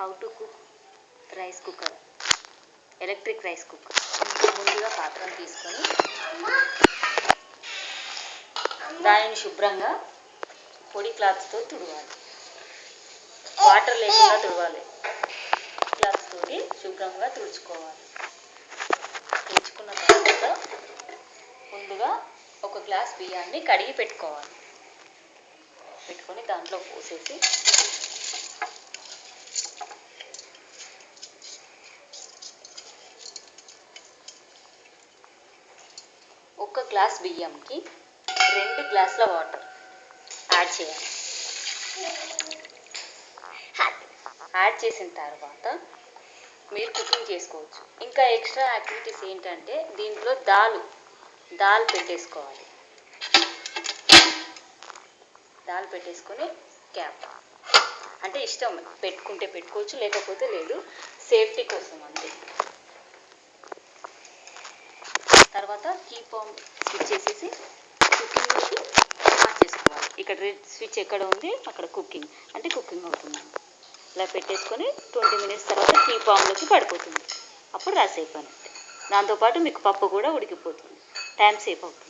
How to cook rice cooker, electric rice cooker. ముందుగా పాత్రను తీసుకొని దానిని శుభ్రంగా పొడి క్లాత్తో తుడవాలి. వాటర్ లేకుండా తుడవాలి. క్లాత్ తోటి శుభ్రంగా తుడుచుకోవాలి. తుడుచుకున్న తర్వాత ముందుగా ఒక గ్లాస్ బియ్యాన్ని కడిగి పెట్టుకోవాలి. పెట్టుకొని దాంట్లో పోసేసి ఒక గ్లాస్ బియ్యంకి 2 గ్లాసుల వాటర్ యాడ్ చేయాలి. యాడ్ చేసిన తర్వాత మీరు కుకింగ్ చేసుకోవచ్చు. ఇంకా ఎక్స్ట్రా యాక్టివిటీస్ ఏంటంటే దీంట్లో దాల్ పెట్టేసుకోవాలి. దాల్ పెట్టేసుకొని క్యాప్ అంటే ఇష్టం, పెట్టుకుంటే పెట్టుకోవచ్చు, లేకపోతే లేదు, సేఫ్టీ కోసం అంతే. తర్వాత కీప్ ఆన్ స్విచ్ చేసేసి కుకింగ్లోకి మార్చేసుకోవాలి. ఇక్కడ రెడ్ స్విచ్ ఎక్కడ ఉంది అక్కడ కుకింగ్ అంటే కుకింగ్ అవుతుంది. ఇలా పెట్టేసుకొని 20 మినిట్స్ తర్వాత కీప్ ఆన్లోకి పడిపోతుంది. అప్పుడు రైస్ అయిపోయినట్టే. దాంతోపాటు మీకు పప్పు కూడా ఉడికిపోతుంది. టైం సేవ్ అవుతుంది.